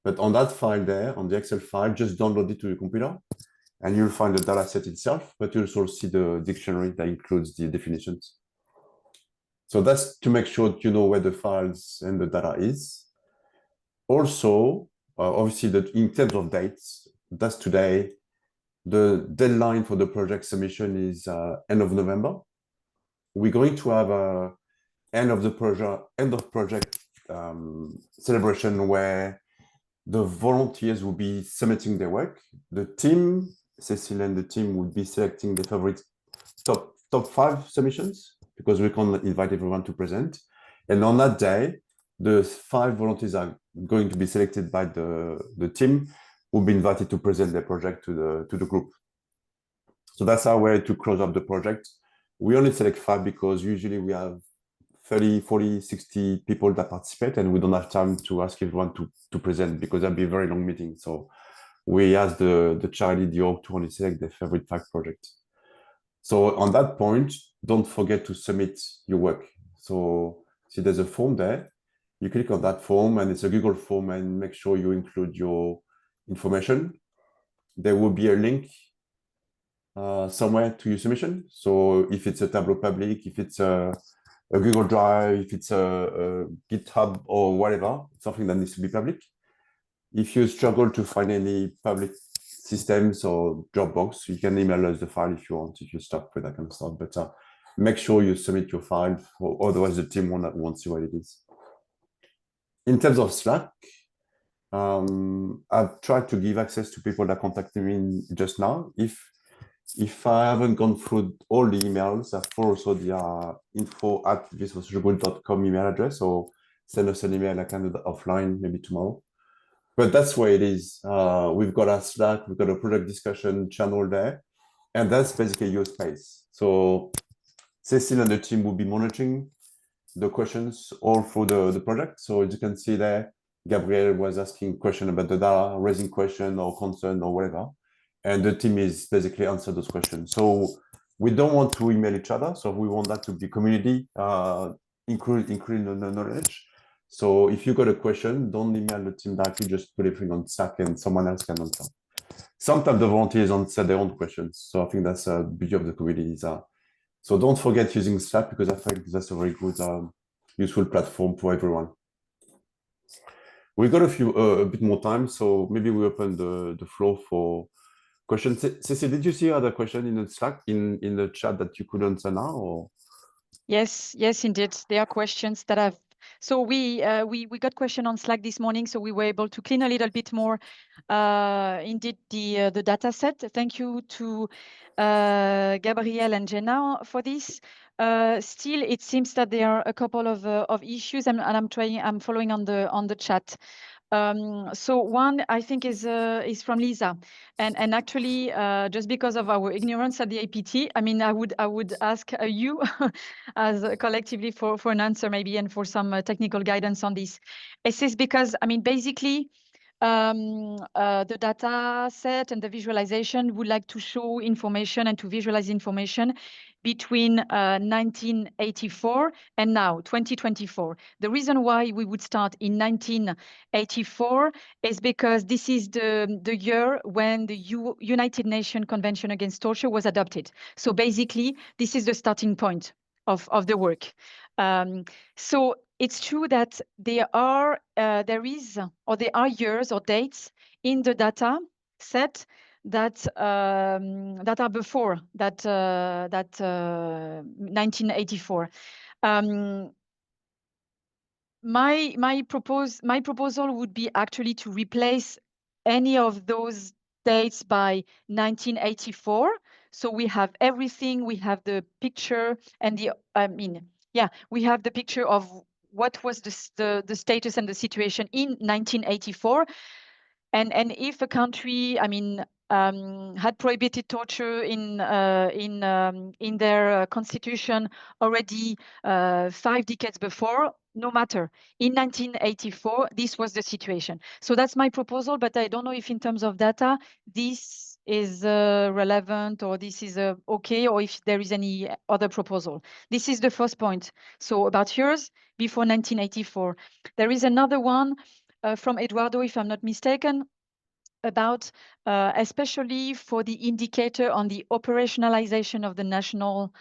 But on that file there, on the Excel file, just download it to your computer and you'll find the data set itself, but you'll also see the dictionary that includes the definitions. So that's to make sure that you know where the files and the data is. Also, obviously, in terms of dates, that's today. The deadline for the project submission is end of November. We're going to have a end of project celebration where the volunteers will be submitting their work. The team, Cecile and the team, would be selecting the favorite top 5 submissions because we can't invite everyone to present. And on that day, the 5 volunteers are going to be selected by the team will be invited to present their project to the group. So that's our way to close up the project. We only select 5 because usually we have 30, 40, 60 people that participate and we don't have time to ask everyone to present because that'd be a very long meeting. So we ask the charity, the org, to only select their favorite 5 projects. So on that point, don't forget to submit your work. So see, there's a form there. You click on that form and it's a Google form and make sure you include your information. There will be a link somewhere to your submission. So if it's a Tableau Public, if it's a Google Drive, if it's a GitHub or whatever, something that needs to be public. If you struggle to find any public systems or Dropbox, you can email us the file if you want, if you're stuck with that kind of stuff. But make sure you submit your file, otherwise the team won't see what it is. In terms of Slack, I've tried to give access to people that contacted me just now. If I haven't gone through all the emails, I've also the info@visforsocialgood.com email address, or send us an email. I can do that offline, maybe tomorrow. But that's where it is. We've got our Slack, we've got a product discussion channel there, and that's basically your space. So Cecile and the team will be monitoring the questions all through the project. So as you can see there, Gabriel was asking question about the data, raising question or concern or whatever. And the team is basically answer those questions. So we don't want to email each other. So we want that to be community, including the knowledge. So if you got a question, don't email the team directly, just put everything on Slack and someone else can answer. Sometimes the volunteers answer their own questions. So I think that's the beauty of the community. So don't forget using Slack because I think that's a very good, useful platform for everyone. We've got a bit more time, so maybe we open the floor for questions. Cecile, did you see other question in the Slack, in the chat that you could answer now? Or? Yes, indeed. There are questions that I've. So we got question on Slack this morning, so we were able to clean a little bit more. Indeed, the data set. Thank you to Gabrielle and Jenna for this. Still, it seems that there are a couple of issues, and I'm following on the chat. So one, I think, is from Lisa, and actually, just because of our ignorance at the APT, I mean, I would ask you as collectively for an answer maybe, and for some technical guidance on this. It is because, I mean, basically, the data set and the visualization would like to show information and to visualize information between 1984 and now 2024. The reason why we would start in 1984 is because this is the year when the United Nations Convention Against Torture was adopted. So basically, this is the starting point of the work. So it's true that there are years or dates in the data set that are before that 1984. My proposal would be actually to replace any of those dates by 1984. So we have everything. We have the picture and yeah, we have the picture of what was the status and the situation in 1984. And if a country, I mean, had prohibited torture in their constitution already 5 decades before, no matter. In 1984, this was the situation. So that's my proposal, but I don't know if in terms of data, this is relevant, or this is okay, or if there is any other proposal. This is the first point. So about years before 1984. There is another one from Eduardo, if I'm not mistaken, about especially for the indicator on the operationalization of the national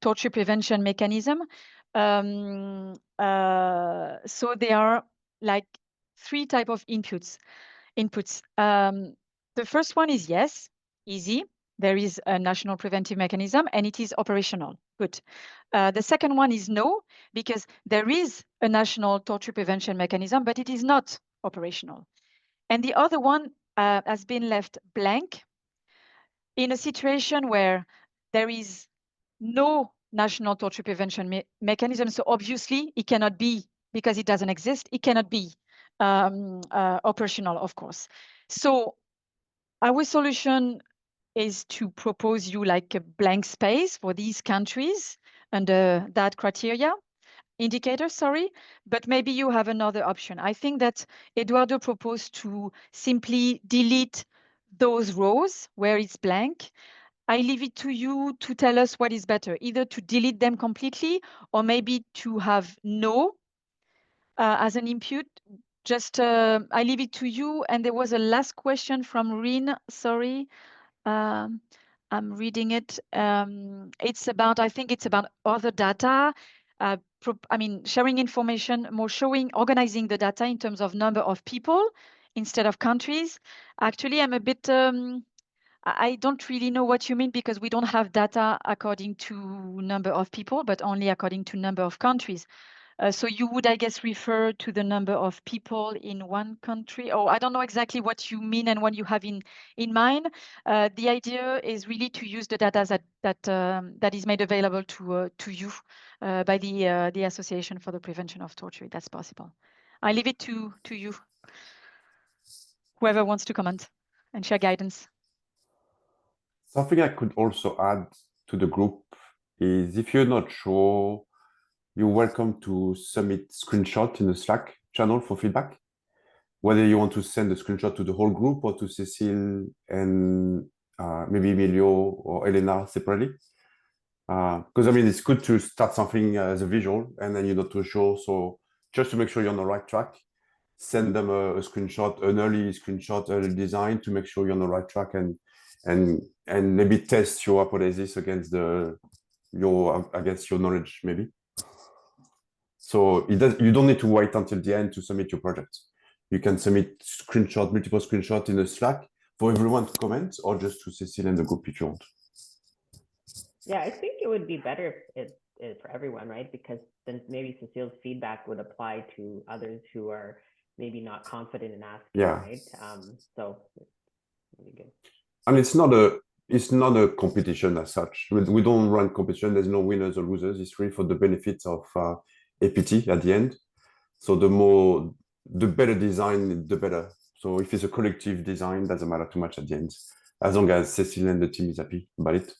torture prevention mechanism. So there are like 3 types of inputs. The first one is yes, easy. There is a national preventive mechanism and it is operational. Good. The second one is no, because there is a national torture prevention mechanism, but it is not operational. And the other one has been left blank in a situation where there is no national torture prevention mechanism. So obviously it cannot be, because it doesn't exist, it cannot be operational, of course. So our solution is to propose you like a blank space for these countries under that criteria. Indicator, sorry, but maybe you have another option. I think that Eduardo proposed to simply delete those rows where it's blank. I leave it to you to tell us what is better, either to delete them completely or maybe to have no as an input. Just I leave it to you. And there was a last question from Rin, sorry. I'm reading it. It's about, I think it's about other data. I mean, sharing information, more showing, organizing the data in terms of number of people instead of countries. Actually, I'm a bit, I don't really know what you mean, because we don't have data according to number of people, but only according to number of countries. So you would, I guess, refer to the number of people in one country. Oh, I don't know exactly what you mean and what you have in mind. The idea is really to use the data that is made available to you by the Association for the Prevention of Torture. That's possible. I leave it to you, whoever wants to comment and share guidance. Something I could also add to the group is, if you're not sure, you're welcome to submit screenshot in the Slack channel for feedback, whether you want to send a screenshot to the whole group or to Cecile and maybe Emilio or Elena separately. Because I mean, it's good to start something as a visual and then you're not too sure. So just to make sure you're on the right track, send them a screenshot, an early screenshot, early design, to make sure you're on the right track, and maybe test your hypothesis against your knowledge, maybe. So you don't need to wait until the end to submit your project. You can submit multiple screenshots in a Slack for everyone to comment, or just to Cecile and the group if you want. Yeah, I think it would be better if for everyone, right? Because then maybe Cecile's feedback would apply to others who are maybe not confident in asking, right? So really good. I mean, it's not a competition as such. We don't run competition. There's no winners or losers. It's really for the benefits of APT at the end. So the better design, the better. So if it's a collective design, doesn't matter too much at the end, as long as Cecile and the team is happy about it.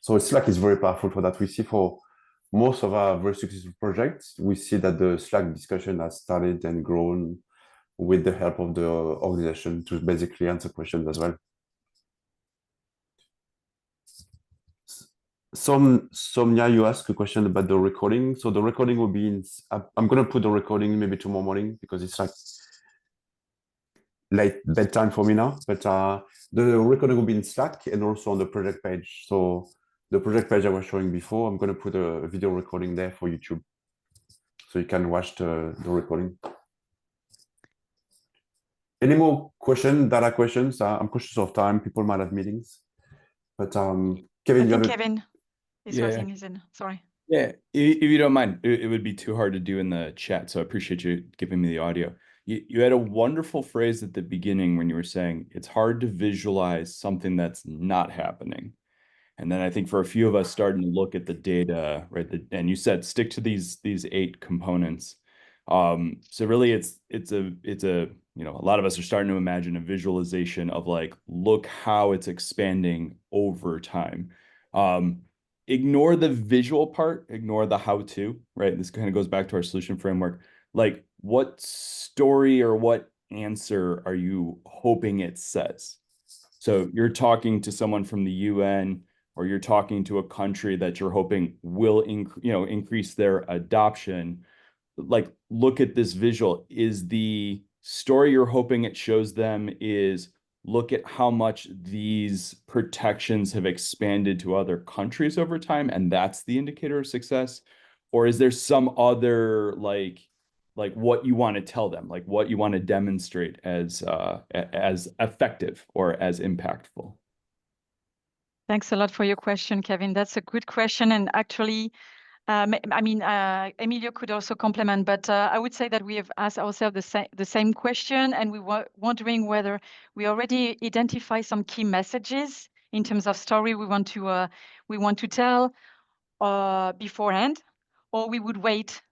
So Slack is very powerful for that. We see for most of our very successful projects, we see that the Slack discussion has started and grown with the help of the organization to basically answer questions as well. Sonia, you asked a question about the recording. So the recording will be in, I'm going to put the recording maybe tomorrow morning, because it's like late bedtime for me now, but the recording will be in Slack and also on the project page. So the project page I was showing before, I'm going to put a video recording there for YouTube, so you can watch the recording. Any more data questions? I'm cautious of time. People might have meetings, but Kevin, Kevin is raising his hand. Sorry. Yeah, if you don't mind, it would be too hard to do in the chat, so I appreciate you giving me the audio. You had a wonderful phrase at the beginning when you were saying it's hard to visualize something that's not happening. And then I think for a few of us starting to look at the data, right? And you said stick to these 8 components. So really it's a, you know, a lot of us are starting to imagine a visualization of like, look how it's expanding over time. Ignore the visual part, ignore the how-to, right? This kind of goes back to our solution framework. Like, what story or what answer are you hoping it says? So you're talking to someone from the UN, or you're talking to a country that you're hoping will increase their adoption. Like, look at this visual. Is the story you're hoping it shows them is, look at how much these protections have expanded to other countries over time, and that's the indicator of success? Or is there some other like what you want to tell them, like what you want to demonstrate as effective or as impactful? Thanks a lot for your question, Kevin. That's a good question. And actually, I mean, Emilio could also complement, but I would say that we have asked ourselves the same question, and we were wondering whether we already identify some key messages in terms of story we want to tell beforehand, or we would wait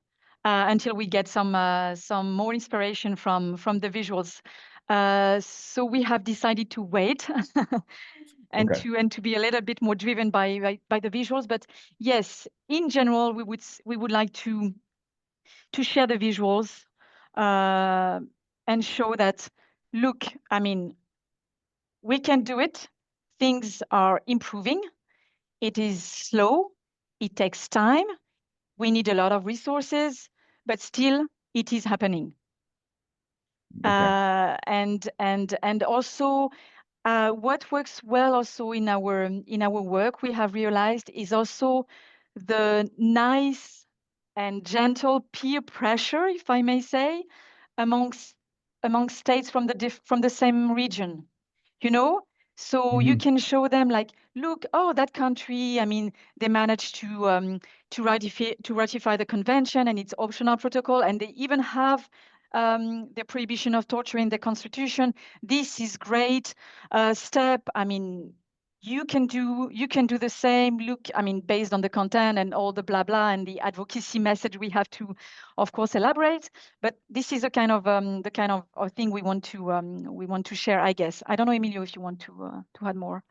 until we get some more inspiration from the visuals. So we have decided to wait and to be a little bit more driven by the visuals. But yes, in general, we would like to share the visuals and show that, look, I mean, we can do it. Things are improving. It is slow. It takes time. We need a lot of resources, but still it is happening. And also what works well also in our work, we have realized, is also the nice and gentle peer pressure, if I may say, amongst states from the same region, you know. So you can show them like, look, oh, that country, I mean, they managed to ratify the convention and its optional protocol, and they even have the prohibition of torture in the constitution. This is great step. I mean, you can do the same. Look, I mean, based on the content and all the blah blah and the advocacy message, we have to, of course, elaborate. But this is a kind of thing we want to share, I guess. I don't know, Emilio, if you want to add more.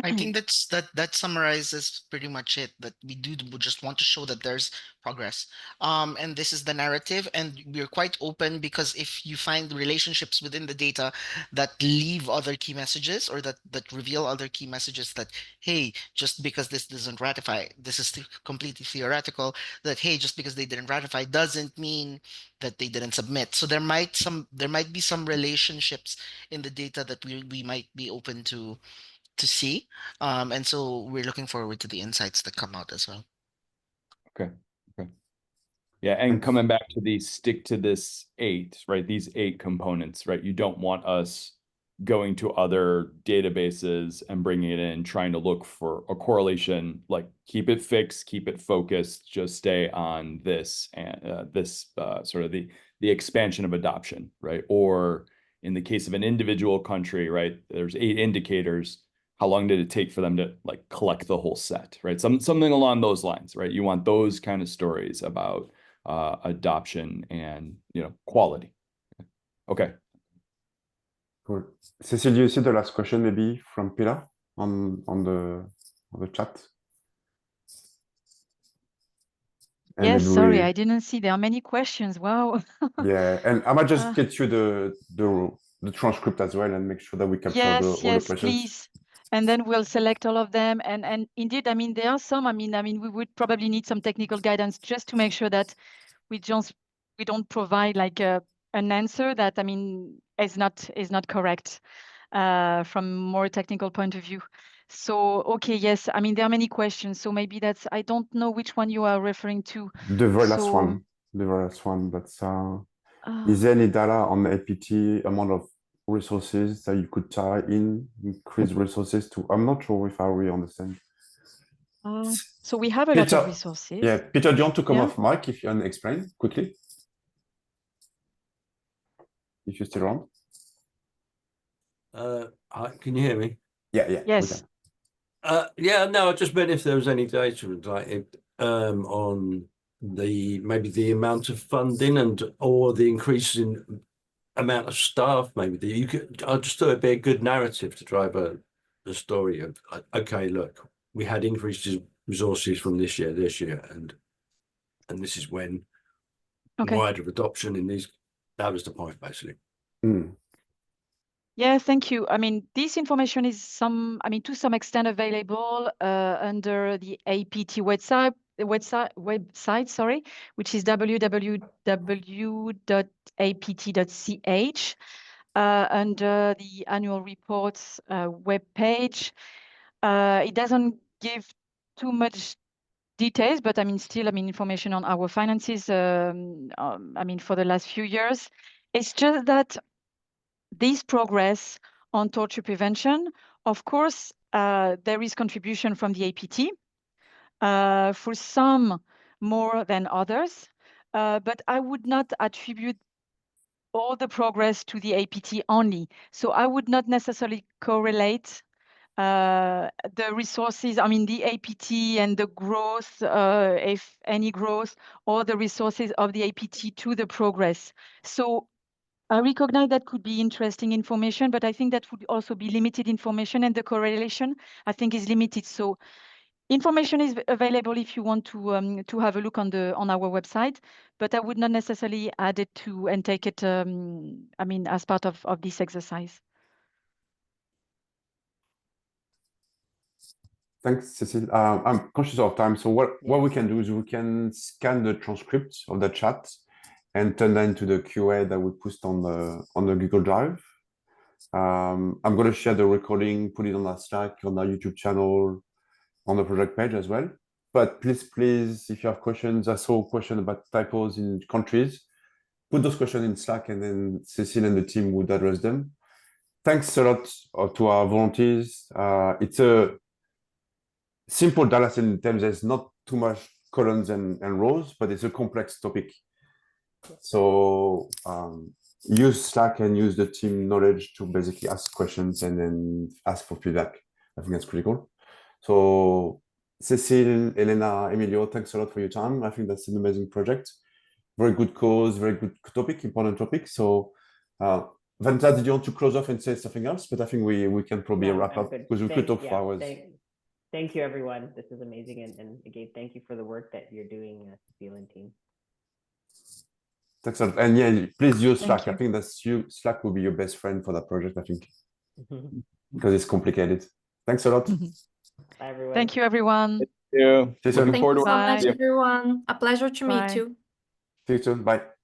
I think that summarizes pretty much it, that we just want to show that there's progress. And this is the narrative, and we're quite open, because if you find relationships within the data that leave other key messages, or that reveal other key messages, that, hey, just because this doesn't ratify, this is completely theoretical, that, hey, just because they didn't ratify doesn't mean that they didn't submit. So there might be some relationships in the data that we might be open to see. And so we're looking forward to the insights that come out as well. Okay. Yeah, and coming back to the stick to this 8, right? These 8 components, right? You don't want us going to other databases and bringing it in, trying to look for a correlation. Like, keep it fixed, keep it focused, just stay on this and sort of the expansion of adoption, right? Or in the case of an individual country, right? There's 8 indicators. How long did it take for them to like collect the whole set, right? Something along those lines, right? You want those kind of stories about adoption and, you know, quality. Okay. Cool. Cecile, do you see the last question maybe from Pilar on the chat? And yes, sorry, I didn't see. There are many questions. Wow. Yeah, and I might just get you the transcript as well and make sure that we capture all the questions. Please. And then we'll select all of them. And indeed, I mean, there are some. I mean, we would probably need some technical guidance just to make sure that we don't provide like an answer that, I mean, is not correct from more technical point of view. So okay, yes, I mean, there are many questions. So maybe I don't know which one you are referring to. The very last one. The very last one. That's is there any data on the APT amount of resources that you could tie in, increase resources to? I'm not sure if I really understand. So we have a lot of resources. Yeah, Peter, do you want to come off mic if you can explain quickly? If you're still around. Can you hear me? Yeah. Yes. Yeah, no, I just meant if there was any data like on maybe the amount of funding or the increase in amount of staff, maybe that you could. I just thought it'd be a good narrative to drive the story of okay, look, we had increases resources from this year, and this is when wider adoption in these. That was the point, basically. Yeah, thank you. I mean, this information is to some extent available under the APT website, sorry, which is www.apt.ch under the annual reports webpage. It doesn't give too much details, but still, information on our finances, for the last few years. It's just that this progress on torture prevention, of course, there is contribution from the APT, for some more than others, but I would not attribute all the progress to the APT only. So I would not necessarily correlate the resources, the APT and the growth, if any growth, or the resources of the APT to the progress. So I recognize that could be interesting information, but I think that would also be limited information, and the correlation, I think, is limited. So information is available if you want to have a look on our website, but I would not necessarily add it to and take it, as part of this exercise. Thanks, Cecile. I'm conscious of time, so what we can do is we can scan the transcript of the chat and turn that into the QA that we post on the Google Drive. I'm going to share the recording, put it on our Slack, on our YouTube channel, on the project page as well. But please, if you have questions, I saw a question about typos in countries, put those questions in Slack, and then Cecile and the team would address them. Thanks a lot to our volunteers. It's a simple data set in terms there's not too much columns and rows, but it's a complex topic. So use Slack and use the team knowledge to basically ask questions and then ask for feedback. I think that's critical. So Cecile, Elena, Emilio, thanks a lot for your time. I think that's an amazing project. Very good cause, very good topic, important topic. So Vanta, did you want to close off and say something else? But I think we can probably wrap up because we could talk for hours. Thank you, everyone. This is amazing. And again, thank you for the work that you're doing, Cecile and team. Thanks a lot. And yeah, please use Slack. I think Slack will be your best friend for that project, I think, because it's complicated. Thanks a lot. Bye, everyone. Thank you, everyone. Thank you. Thank you so much, everyone. A pleasure to meet you. See you soon. Bye.